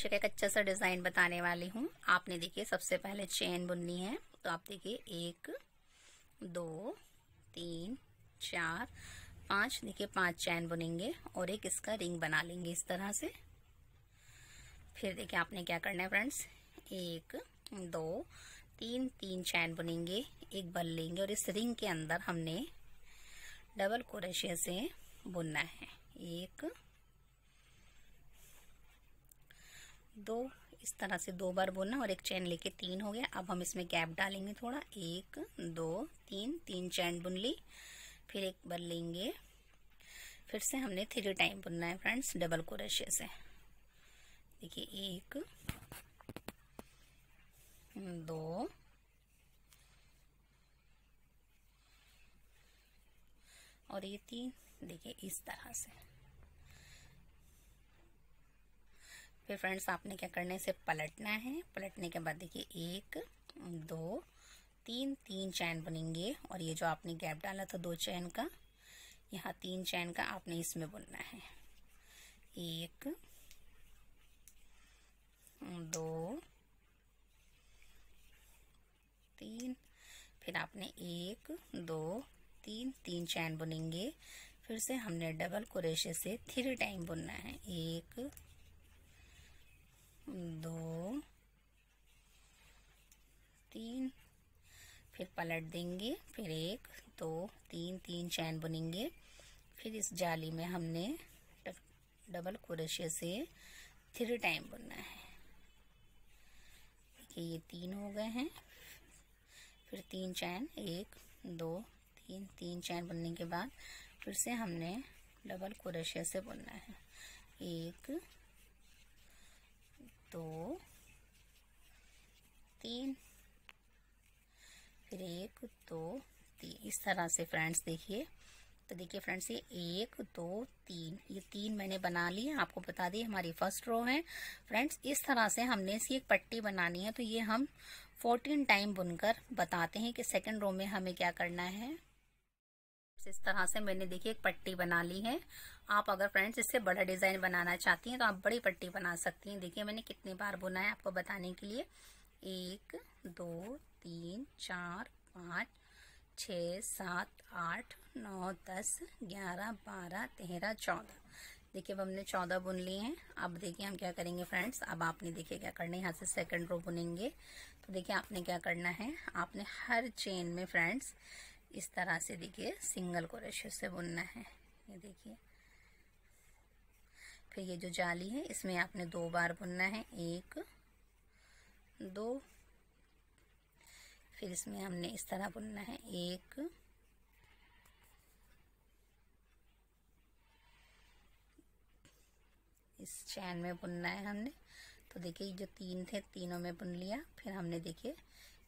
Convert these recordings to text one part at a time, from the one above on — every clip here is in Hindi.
क्रोशे का एक अच्छा सा डिजाइन बताने वाली हूँ। आपने देखिए सबसे पहले चेन बुननी है, तो आप देखिए 1 2 3 4 5, देखिए 5 चैन बुनेंगे और एक इसका रिंग बना लेंगे इस तरह से। फिर देखिए आपने क्या करना है फ्रेंड्स, 1 2 3 3 चैन बुनेंगे, एक बल लेंगे और इस रिंग के अंदर हमने डबल क्रोशे से बुनना है। 1 2, इस तरह से 2 बार बुनना और एक चैन लेके 3 हो गया। अब हम इसमें गैप डालेंगे थोड़ा, 1 2 3 3 चैन बुन ली, फिर एक बार लेंगे, फिर से हमने 3 टाइम बुनना है फ्रेंड्स डबल क्रोशे से। देखिए 1 2 और ये 3, देखिए इस तरह से। फिर फ्रेंड्स आपने क्या करना है, इसे पलटना है। पलटने के बाद देखिए 1 2 3 3 चैन बुनेंगे और ये जो आपने गैप डाला था 2 चैन का, यहाँ 3 चैन का आपने इसमें बुनना है। 1 2 3, फिर आपने 1 2 3 3 चैन बुनेंगे, फिर से हमने डबल क्रोशे से 3 टाइम बुनना है। 1 2 3, फिर पलट देंगे, फिर 1 2 3 3 चैन बुनेंगे, फिर इस जाली में हमने डबल क्रोशे से 3 टाइम बुनना है। देखिए ये 3 हो गए हैं, फिर 3 चैन, 1 2 3 3 चैन बुनने के बाद फिर से हमने डबल क्रोशे से बुनना है। 1 2 3, फिर 1 2 3, इस तरह से फ्रेंड्स। देखिए तो देखिए फ्रेंड्स, ये 1 2 3, ये 3 मैंने बना ली है। आपको बता दी हमारी फर्स्ट रो है फ्रेंड्स। इस तरह से हमने इसकी एक पट्टी बनानी है, तो ये हम 14 टाइम बुनकर बताते हैं कि सेकंड रो में हमें क्या करना है। इस तरह से मैंने देखिए एक पट्टी बना ली है। आप अगर फ्रेंड्स इससे बड़ा डिजाइन बनाना चाहती हैं तो आप बड़ी पट्टी बना सकती हैं। देखिए मैंने कितनी बार बुना है आपको बताने के लिए, 1 2 3 4 5 6 7 8 9 10 11 12 13 14, देखिए अब हमने 14 बुन लिए हैं। अब देखिए हम क्या करेंगे फ्रेंड्स, अब आपने देखिए क्या करना है, यहाँ से सेकंड रो बुनेंगे। तो देखिए आपने क्या करना है, आपने हर चेन में फ्रेंड्स इस तरह से देखिए सिंगल क्रोशे से बुनना है। ये देखिए, फिर ये जो जाली है इसमें आपने 2 बार बुनना है, 1 2, फिर इसमें हमने इस तरह बुनना है 1 इस चैन में बुनना है हमने। तो देखिए जो 3 थे तीनों में बुन लिया, फिर हमने देखिए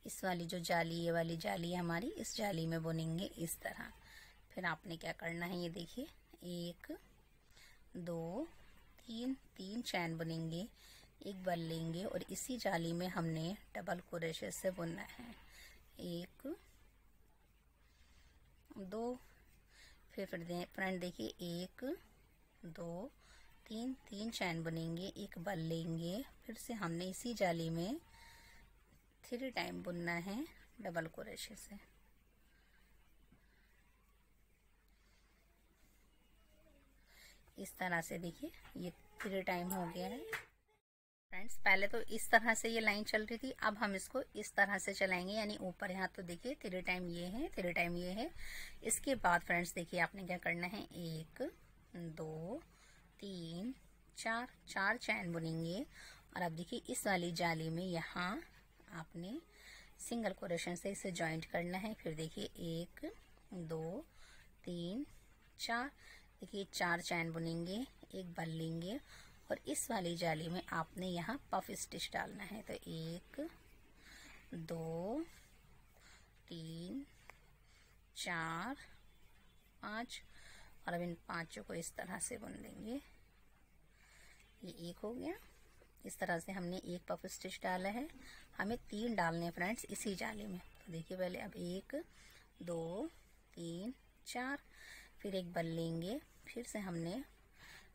इस वाली जो जाली, ये वाली जाली है हमारी, इस जाली में बुनेंगे इस तरह। फिर आपने क्या करना है, ये देखिए 1 2 3 3 चैन बुनेंगे, एक बल लेंगे और इसी जाली में हमने डबल क्रोशे से बुनना है। 1 2, फिर फ्रेंड देखिए 1 2 3 3 चैन बुनेंगे, एक बल लेंगे, फिर से हमने इसी जाली में 3 टाइम बुनना है डबल क्रोशे से। इस तरह से देखिए ये 3 टाइम हो गया है फ्रेंड्स। पहले तो इस तरह से ये लाइन चल रही थी, अब हम इसको इस तरह से चलाएंगे, यानी ऊपर यहाँ तो देखिए 3 टाइम ये है, 3 टाइम ये है। इसके बाद फ्रेंड्स देखिए आपने क्या करना है, 1 2 3 4 4 चैन बुनेंगे और अब देखिए इस वाली जाली में यहाँ आपने सिंगल क्रोशे से इसे जॉइंट करना है। फिर देखिए 1 2 3 4, देखिए 4 चैन बुनेंगे, एक बल लेंगे और इस वाली जाली में आपने यहाँ पफ स्टिच डालना है। तो 1 2 3 4 5 और अब इन 5 को इस तरह से बुन देंगे। ये 1 हो गया। इस तरह से हमने एक पफ स्टिच डाला है, हमें 3 डालने हैं फ्रेंड्स इसी जाली में। तो देखिए पहले अब 1 2 3 4, फिर एक बल लेंगे, फिर से हमने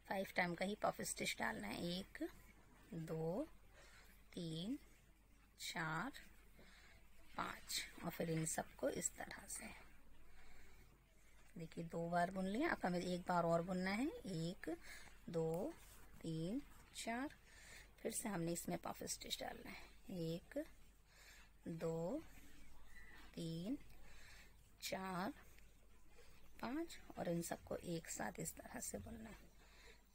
5 टाइम का ही पफ स्टिच डालना है। 1 2 3 4 5 और फिर इन सबको इस तरह से देखिए 2 बार बुन लिया। अब हमें एक बार और बुनना है, 1 2 3 4, फिर से हमने इसमें पफ स्टिच डालना है, 1 2 3 4 5 और इन सबको एक साथ इस तरह से बुनना है।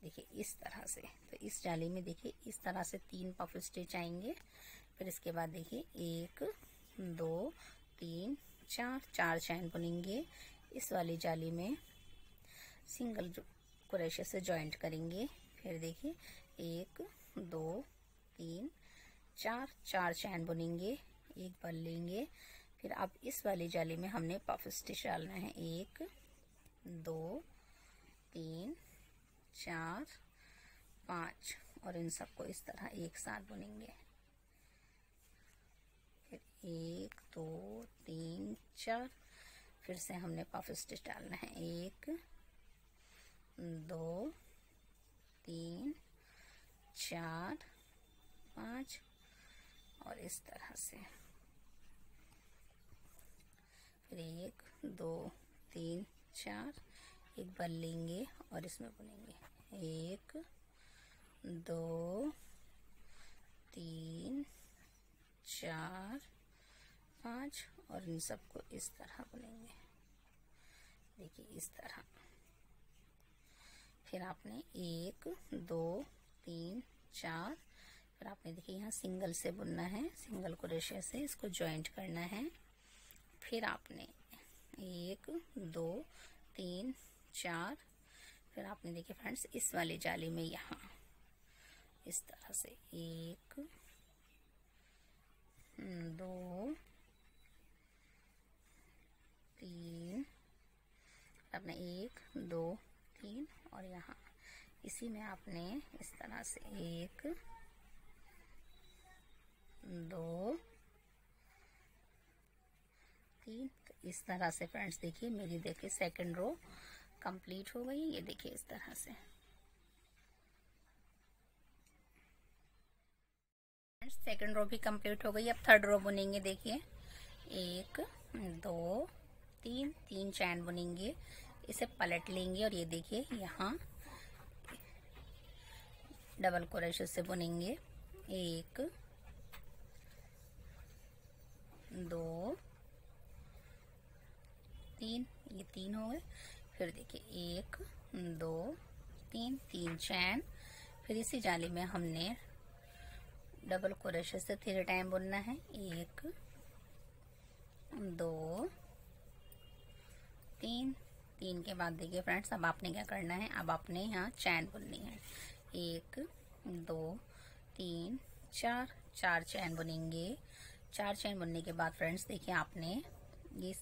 देखिए इस तरह से, तो इस जाली में देखिए इस तरह से 3 पफ स्टिच आएंगे। फिर इसके बाद देखिए 1 2 3 4 4 चैन बुनेंगे। इस वाली जाली में सिंगल क्रोशे से जॉइंट करेंगे। फिर देखिए 1 2 3 4 4 चैन बुनेंगे, एक बल लेंगे। फिर अब इस वाली जाली में हमने पफ स्टिच डालना है, 1 2 3 4 5 और इन सबको इस तरह एक साथ बुनेंगे। फिर 1 2 3 4, फिर से हमने पफ स्टिच डालना है, 1 2 3 4 5 और इस तरह से। फिर 1 2 3 4, एक बल लेंगे और इसमें बुनेंगे, 1 2 3 4 5 और इन सबको इस तरह बुनेंगे। देखिए इस तरह। फिर आपने 1 2 3 4, फिर आपने देखिए यहाँ सिंगल से बुनना है, सिंगल क्रोशे से इसको जॉइंट करना है। फिर आपने 1 2 3 4, फिर आपने देखिए फ्रेंड्स इस वाली जाली में यहाँ इस तरह से 1 2 3, आपने 1 2 3 और यहाँ इसी में आपने इस तरह से 1 2 3, तो इस तरह से फ्रेंड्स देखिए मेरी देखिए सेकंड रो कंप्लीट हो गई। ये देखिए इस तरह से सेकंड रो भी कंप्लीट हो गई। अब थर्ड रो बुनेंगे। देखिए 1 2 3 3 चैन बुनेंगे, इसे पलट लेंगे और ये देखिए यहाँ डबल क्रोशे से बुनेंगे, 1 2 3, ये 3 हो गए। फिर देखिए 1 2 3 3 चैन, फिर इसी जाली में हमने डबल क्रोशे से 3 टाइम बुनना है, 1 2 3 3 के बाद देखिए फ्रेंड्स अब आपने क्या करना है, अब आपने यहाँ चैन बुननी है, 1 2 3 4 4 चैन बुनेंगे। 4 चैन बुनने के बाद फ्रेंड्स देखिए आपने ये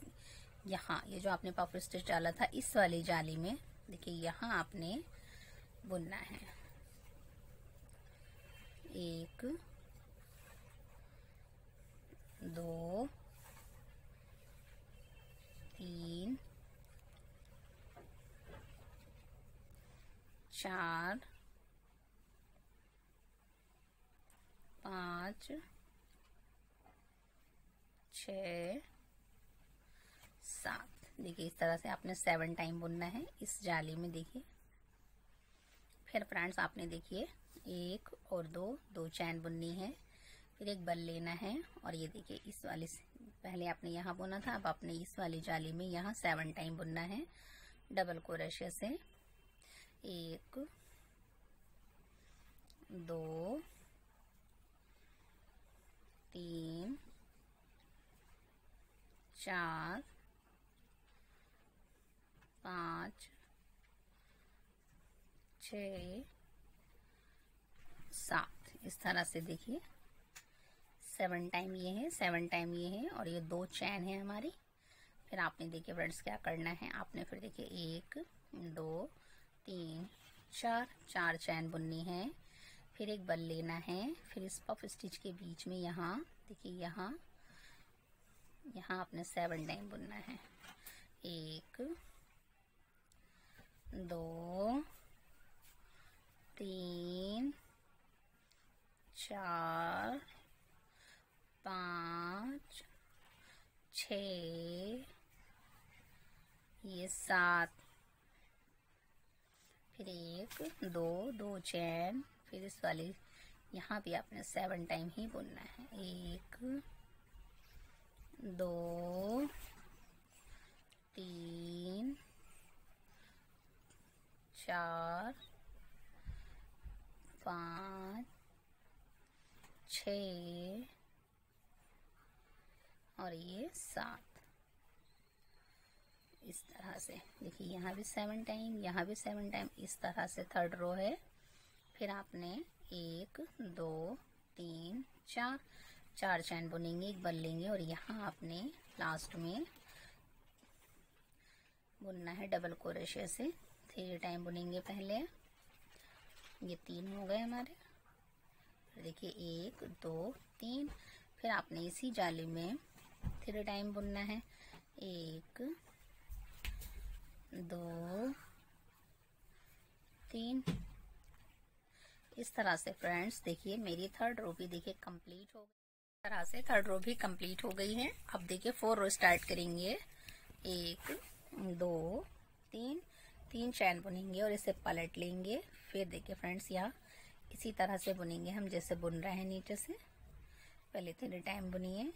यहाँ ये जो आपने पफ स्टिच डाला था इस वाली जाली में देखिए यहाँ आपने बुनना है, 1 2 3 4 5 6 7। देखिए इस तरह से आपने 7 टाइम बुनना है इस जाली में। देखिए फिर फ्रेंड्स आपने देखिए 1 और 2 चैन बुननी है, फिर एक बल लेना है और ये देखिए इस वाली पहले आपने यहाँ बुना था, अब आपने इस वाली जाली में यहाँ 7 टाइम बुनना है डबल क्रोशे से, 1 2 3 4 5 6 7। इस तरह से देखिए 7 टाइम ये है, 7 टाइम ये है और ये 2 चैन है हमारी। फिर आपने देखिए फ्रेंड्स क्या करना है, आपने फिर देखिए 1 2 3 4 4 चैन बुननी है, फिर एक बल लेना है, फिर इस पफ स्टिच के बीच में यहाँ देखिए यहाँ आपने 7 टाइम बुनना है, 1 2 3 4 5 6, ये 7, फिर 1 2 2 चैन, फिर इस वाली यहाँ भी आपने 7 टाइम ही बुनना है। 1 2 3 4 5 6 और ये 7। इस तरह से देखिए, यहाँ भी 7 टाइम, यहाँ भी 7 टाइम, इस तरह से थर्ड रो है। फिर आपने 1 2 3 4 4 चैन बुनेंगे, एक बन लेंगे और यहाँ आपने लास्ट में बुनना है डबल क्रोशे से। 3 टाइम बुनेंगे पहले, ये 3 हो गए हमारे। देखिए 1 2 3, फिर आपने इसी जाली में 3 टाइम बुनना है। 1 2 3, इस तरह से फ्रेंड्स देखिए मेरी थर्ड रो भी देखिए कंप्लीट हो गई। इस तरह से थर्ड रो भी कंप्लीट हो गई है। अब देखिए 4 रो स्टार्ट करेंगे। 1 2 3, 3 चैन बुनेंगे और इसे पलट लेंगे। फिर देखिए फ्रेंड्स, यहाँ इसी तरह से बुनेंगे हम जैसे बुन रहे हैं नीचे से। पहले 3 टाइम बुनिए,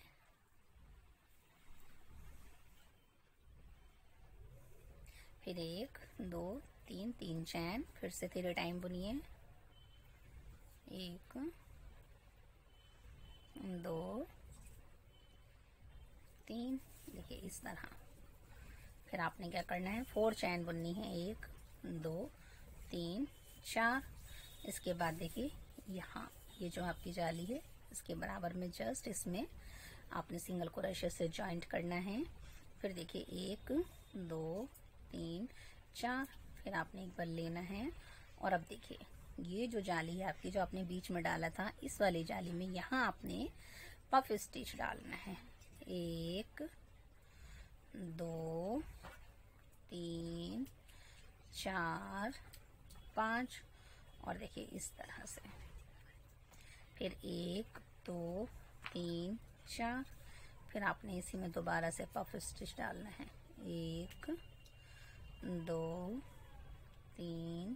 फिर 1 2 3, 3 चैन, फिर से 3 टाइम बुनिए। 1 2 3, देखिए इस तरह। फिर आपने क्या करना है, 4 चैन बुननी है। 1 2 3 4। इसके बाद देखिए यहाँ ये जो आपकी जाली है इसके बराबर में जस्ट इसमें आपने सिंगल क्रोशे से जॉइंट करना है। फिर देखिए 1 2 3 4, फिर आपने एक बल लेना है। और अब देखिए ये जो जाली है आपकी, जो आपने बीच में डाला था, इस वाली जाली में यहाँ आपने पफ स्टिच डालना है। 1 2 3 4 5 और देखिए इस तरह से। फिर 1 2 3 4, फिर आपने इसी में दोबारा से पफ स्टिच डालना है। 1 2 3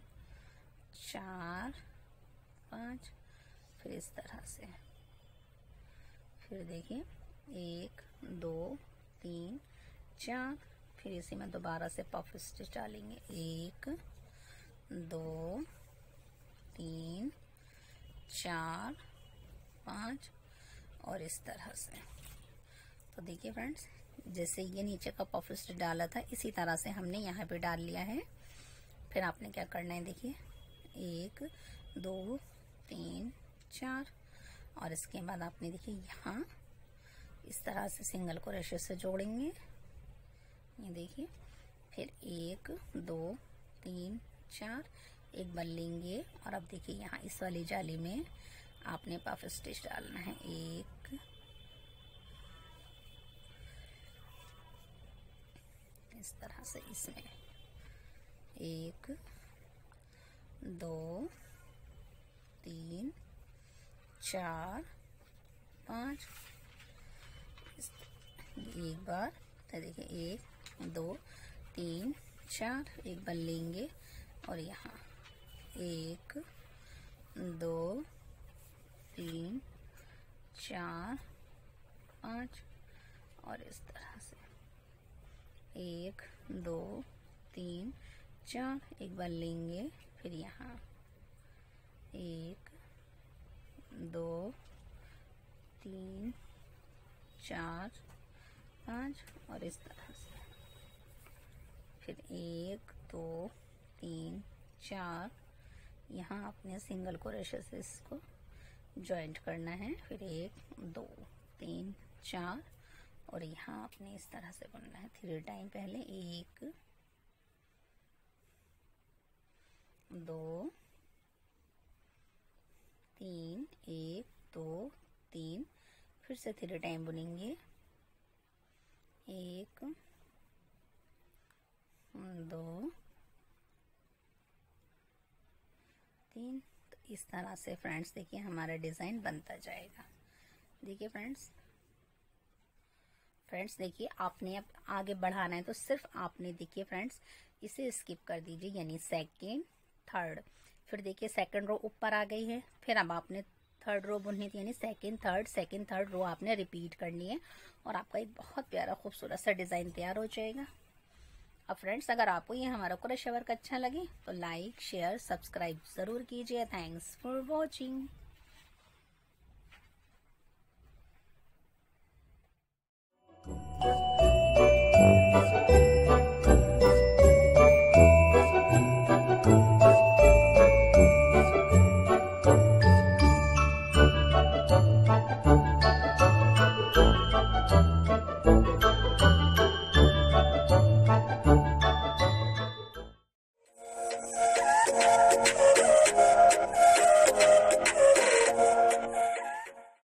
4 5, फिर इस तरह से। फिर देखिए 1 2 3 4, फिर इसी में दोबारा से पफ स्टिच डालेंगे। 1 2 3 4 5 और इस तरह से। तो देखिए फ्रेंड्स, जैसे ये नीचे का पफ स्टिच डाला था इसी तरह से हमने यहाँ पे डाल लिया है। फिर आपने क्या करना है, देखिए 1 2 3 4 और इसके बाद आपने देखिए यहाँ इस तरह से सिंगल क्रोशे से जोड़ेंगे। ये देखिए, फिर 1 2 3 4, एक बल लेंगे और अब देखिए यहाँ इस वाली जाली में आपने पफ स्टिच डालना है। 1 इस तरह से, इसमें 1 2 3 4 5, एक बार। तो देखिए 1 2 3 4, एक बल लेंगे और यहाँ 1 2 3 4 5 और इस तरह से 1 2 3 4, एक बल लेंगे। फिर यहाँ 1 2 3 4 5 और इस तरह से। फिर 1 2 3 4, यहाँ आपने सिंगल क्रोशे से इसको जॉइंट करना है। फिर 1 2 3 4 और यहाँ आपने इस तरह से बुनना है 3 टाइम। पहले 1 2 3, 1 2 3, फिर से 3 टाइम बुनेंगे। 1 2 3, तो इस तरह से फ्रेंड्स देखिए हमारा डिज़ाइन बनता जाएगा। देखिए फ्रेंड्स देखिए आपने अब आगे बढ़ाना है तो सिर्फ आपने देखिए फ्रेंड्स इसे स्किप कर दीजिए, यानी सेकेंड थर्ड, फिर देखिए सेकंड रो ऊपर आ गई है, फिर अब आपने थर्ड रो बुननी थी, यानी सेकंड थर्ड रो आपने रिपीट करनी है और आपका एक बहुत प्यारा खूबसूरत सा डिज़ाइन तैयार हो जाएगा। अब फ्रेंड्स अगर आपको ये हमारा क्रोशे वर्क अच्छा लगे तो लाइक शेयर सब्सक्राइब ज़रूर कीजिए। Thanks for watching.